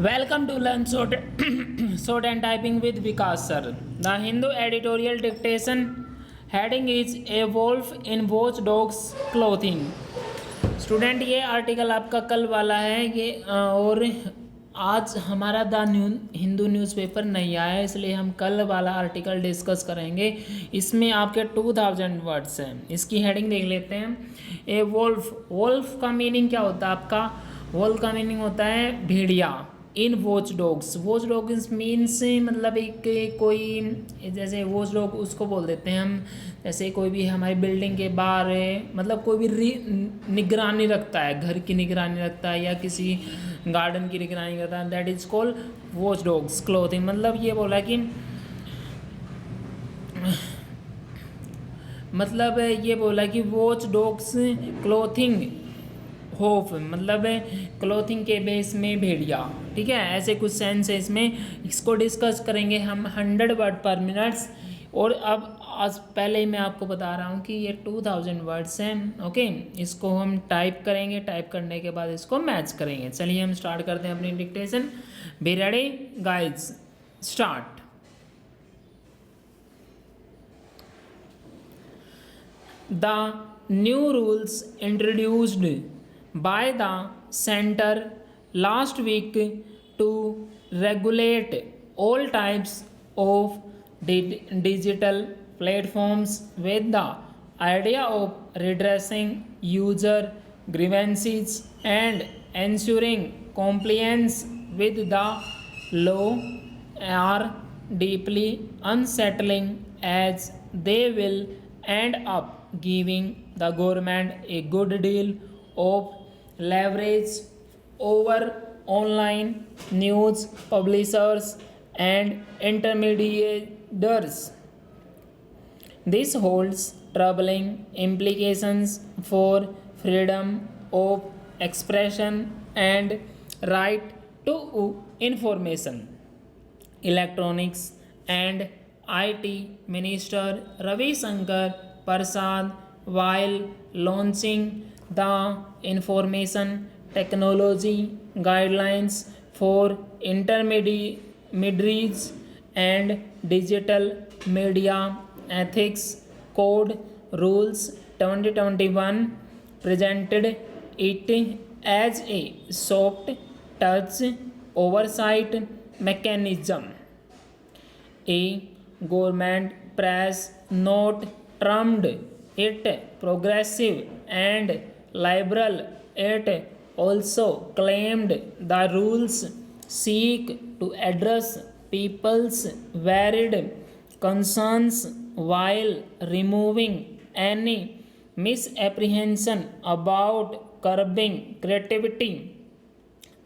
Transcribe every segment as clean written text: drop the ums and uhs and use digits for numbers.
Welcome to Learn Shorthand Typing with Vikas sir. The Hindu editorial dictation heading is A Wolf in Watchdog's Clothing. Student ये article आपका कल वाला है ये और आज हमारा हिंदू न्यूज़पेपर नहीं आया है, इसलिए हम कल वाला आर्टिकल डिस्कस करेंगे। इसमें आपके 2000 वर्ड्स हैं। इसकी हेडिंग देख लेते हैं। ए वोल्फ का मीनिंग क्या होता है आपका? वोल्फ का मीनिंग होता है भेड़िया। इन वॉच डॉग्स मीन्स मतलब एक कोई जैसे वॉच डॉग उसको बोल देते हैं हम, जैसे कोई भी हमारी बिल्डिंग के बाहर है, मतलब कोई भी निगरानी रखता है, घर की निगरानी रखता है या किसी गार्डन की निगरानी करता है, that is called watch dogs clothing. मतलब ये बोला कि वॉच डॉग्स क्लोथिंग होफ मतलब क्लोथिंग के बेस में भेड़िया। ठीक है, ऐसे कुछ सेंस है इसमें। इसको डिस्कस करेंगे हम 100 वर्ड पर मिनट्स। और अब आज पहले ही मैं आपको बता रहा हूँ कि ये 2000 वर्ड्स हैं। ओके, इसको हम टाइप करेंगे, टाइप करने के बाद इसको मैच करेंगे। चलिए हम स्टार्ट करते हैं अपनी dictation. Be ready guys, start. The new rules introduced by the center last week to regulate all types of digital platforms with the idea of redressing user grievances and ensuring compliance with the law are deeply unsettling, as they will end up giving the government a good deal of leverage over online news publishers and intermediaries. This holds troubling implications for freedom of expression and right to information. Electronics and IT Minister Ravi Shankar Prasad, while launching the Information Technology Guidelines for Intermediaries and Digital Media Ethics Code Rules 2021, presented it as a soft touch oversight mechanism. A government press note termed it progressive and liberal. It also claimed the rules seek to address people's varied concerns while removing any misapprehension about curbing creativity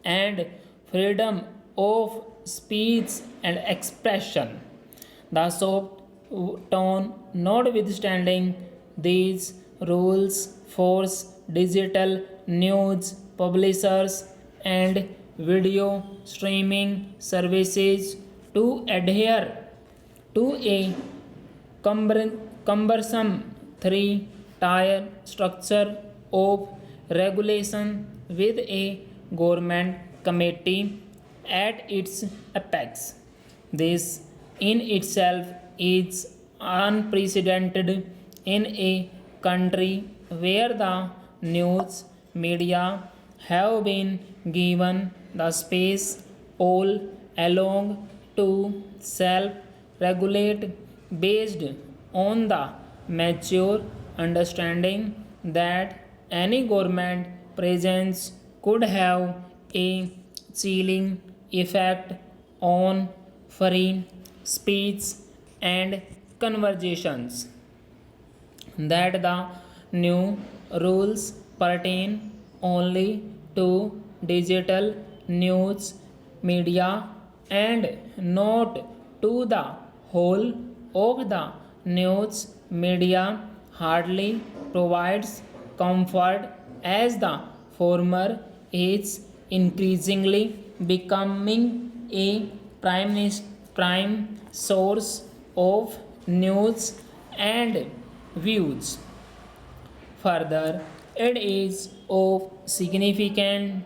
and freedom of speech and expression. The soft tone, notwithstanding, these rules force digital news publishers and video streaming services to adhere to a cumbersome three-tier structure of regulation with a government committee at its apex. This in itself is unprecedented in a country where the news media have been given the space all along to self-regulate based on the mature understanding that any government presence could have a chilling effect on free speech and conversations. That the new rules pertain only to digital news media and not to the whole of the news media hardly provides comfort, as the former is increasingly becoming a prime source of news and views. Further, it is of significant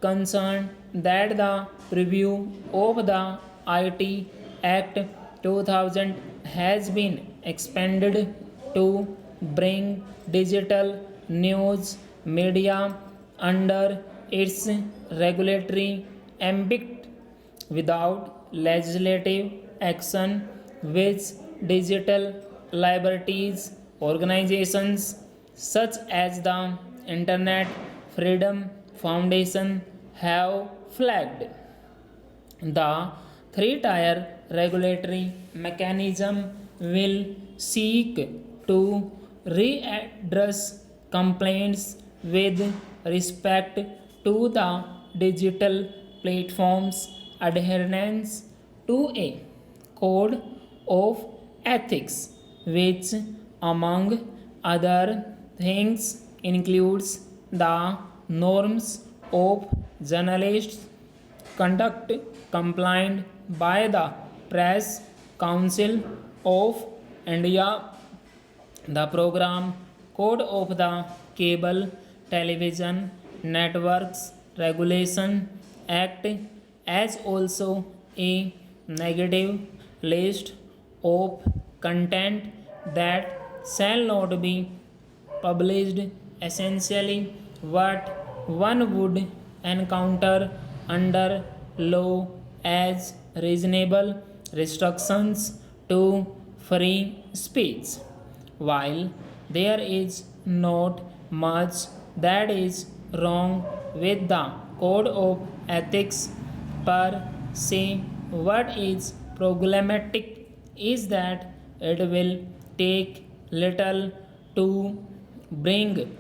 concerned that the preview of the IT Act 2000 has been expanded to bring digital news media under its regulatory ambit without legislative action, which digital liberties organizations such as the Internet Freedom Foundation have flagged. The three-tier regulatory mechanism will seek to readdress complaints with respect to the digital platform's adherence to a code of ethics, which, among other things, includes the norms of journalists' conduct compliant by the Press Council of India, the Program Code of the Cable Television Networks Regulation Act, as also a negative list of content that shall not be published, essentially what one would encounter under law as reasonable restrictions to free speech. While there is not much that is wrong with the code of ethics per se, what is problematic is that it will take little to bring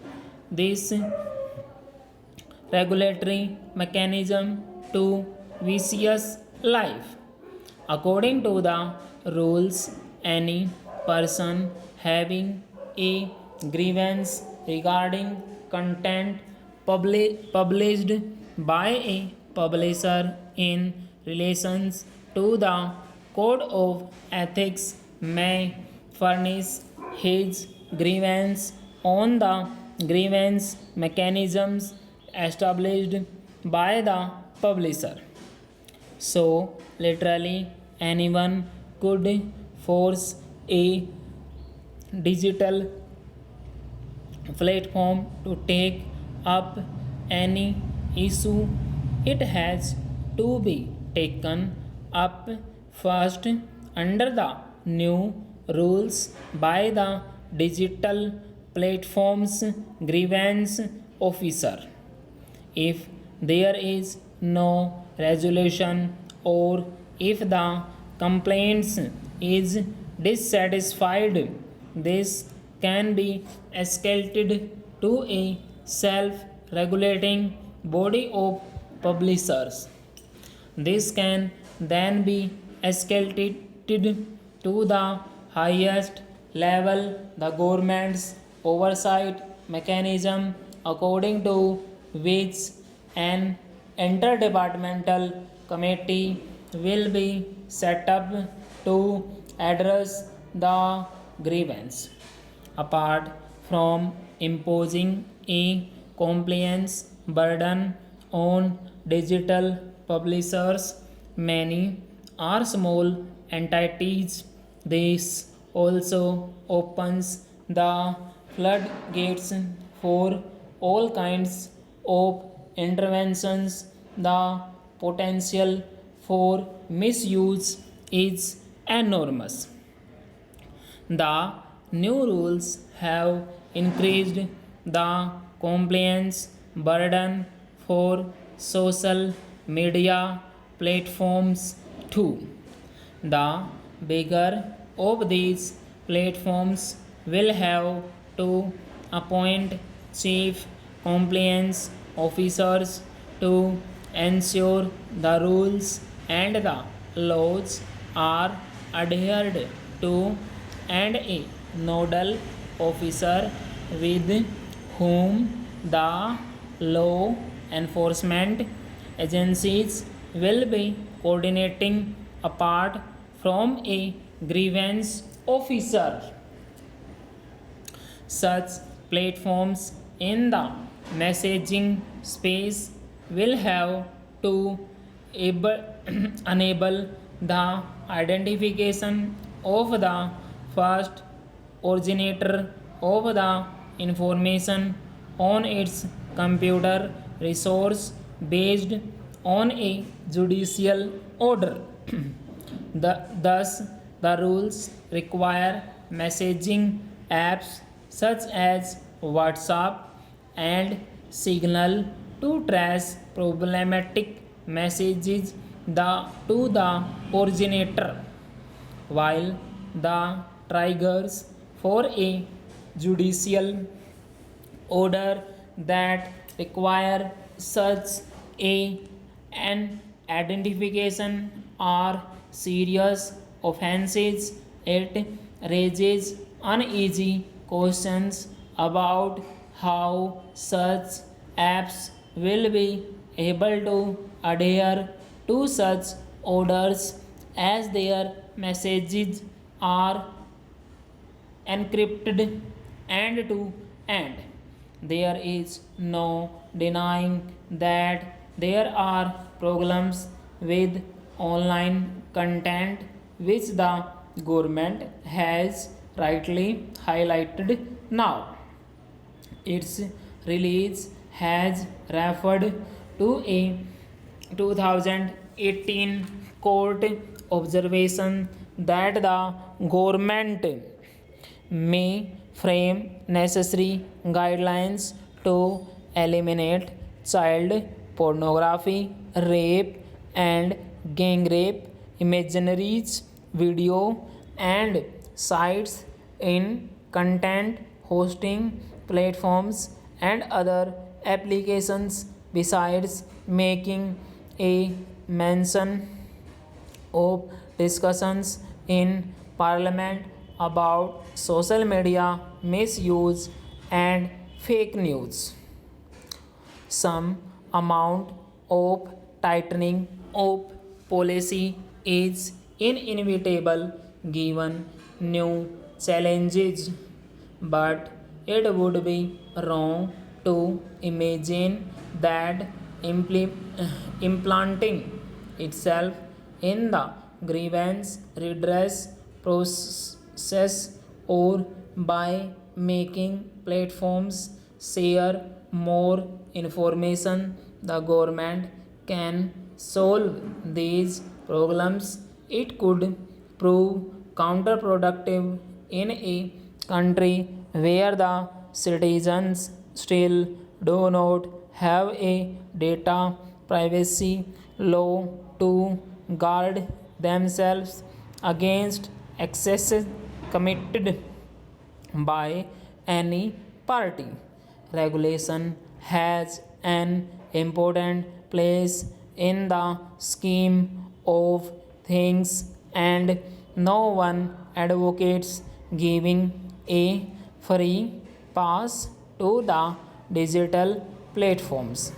this regulatory mechanism to vicious life. According to the rules, any person having a grievance regarding content published by a publisher in relations to the code of ethics may furnish his grievance on the grievance mechanisms established by the publisher. So, literally, anyone could force a digital platform to take up any issue. It has to be taken up first under the new rules by the digital platform's grievance officer. If there is no resolution or if the complaint is dissatisfied, this can be escalated to a self-regulating body of publishers. This can then be escalated to the highest level, the government's oversight mechanism, according to which an interdepartmental committee will be set up to address the grievance. Apart from imposing a compliance burden on digital publishers, many are small entities. This also opens the floodgates for all kinds of interventions. The potential for misuse is enormous. The new rules have increased the compliance burden for social media platforms too. The bigger of these platforms will have to appoint chief compliance officers to ensure the rules and the laws are adhered to, and a nodal officer with whom the law enforcement agencies will be coordinating apart from a grievance officer. Such platforms in the messaging space will have to able enable the identification of the first originator of the information on its computer resource based on a judicial order. Thus, the rules require messaging apps such as WhatsApp and Signal to trace problematic messages to the originator, while the triggers for a judicial order that require such a an identification are serious offenses. It raises uneasy questions about how such apps will be able to adhere to such orders as their messages are encrypted end to end. There is no denying that there are problems with online content which the government has rightly highlighted now. Its release has referred to a 2018 court observation that the government may frame necessary guidelines to eliminate child pornography, rape, and gang rape imageries, video, and sites in content hosting platforms and other applications, besides making a mention of discussions in Parliament about social media misuse and fake news. Some amount of tightening of policy is inevitable given new challenges, but it would be wrong to imagine that implanting itself in the grievance redress process or by making platforms share more information the government can solve these problems. It could prove counterproductive in a country where the citizens still do not have a data privacy law to guard themselves against excesses committed by any party. Regulation has an important place in the scheme of things, and no one advocates giving a free pass to the digital platforms.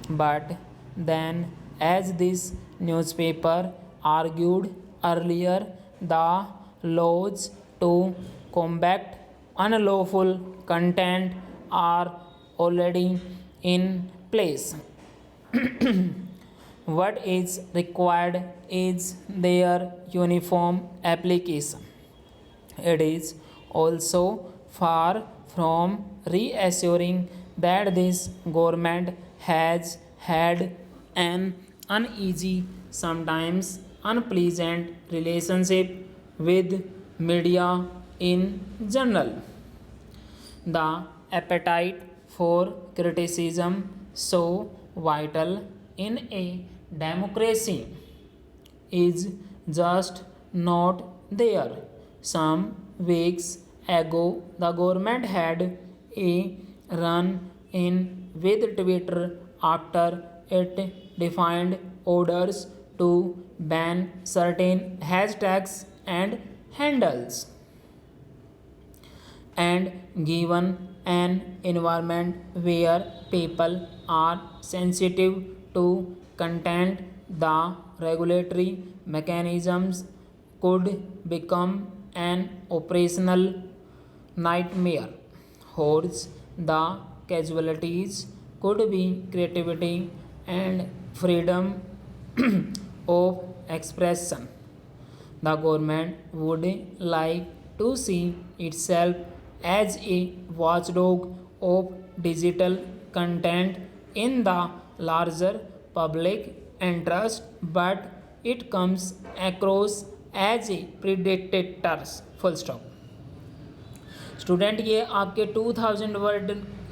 But then, as this newspaper argued earlier, the laws to combat unlawful content are already in place. What is required is their uniform application. It is also far from reassuring that this government has had an uneasy, sometimes unpleasant relationship with media in general. The appetite for criticism, so vital in a democracy, is just not there. Some weeks ago, the government had a run in with Twitter after it defined orders to ban certain hashtags and handles. And given an environment where people are sensitive to content, the regulatory mechanisms could become an operational nightmare. Hordes, the casualties could be creativity and freedom of expression. The government would like to see itself as a watchdog of digital content in the larger public interest, but it comes across as a predator. Full stop. Student ये आपके 2000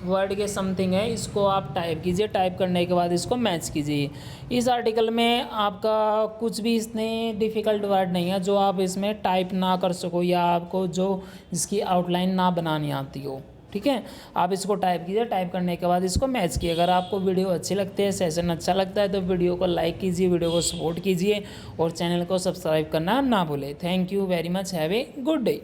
word के something है, इसको आप type कीजिए, type करने के बाद इसको मैच कीजिए। इस आर्टिकल में आपका कुछ भी इसने डिफ़िकल्ट वर्ड नहीं है जो आप इसमें टाइप ना कर सको या आपको जो इसकी आउटलाइन ना बनानी आती हो। ठीक है, आप इसको टाइप कीजिए, टाइप करने के बाद इसको मैच कीजिए। अगर आपको वीडियो अच्छी लगती है, सेशन अच्छा लगता है तो वीडियो को लाइक कीजिए, वीडियो को सपोर्ट कीजिए और चैनल को सब्सक्राइब करना ना भूलें। Thank you very much, have a good day.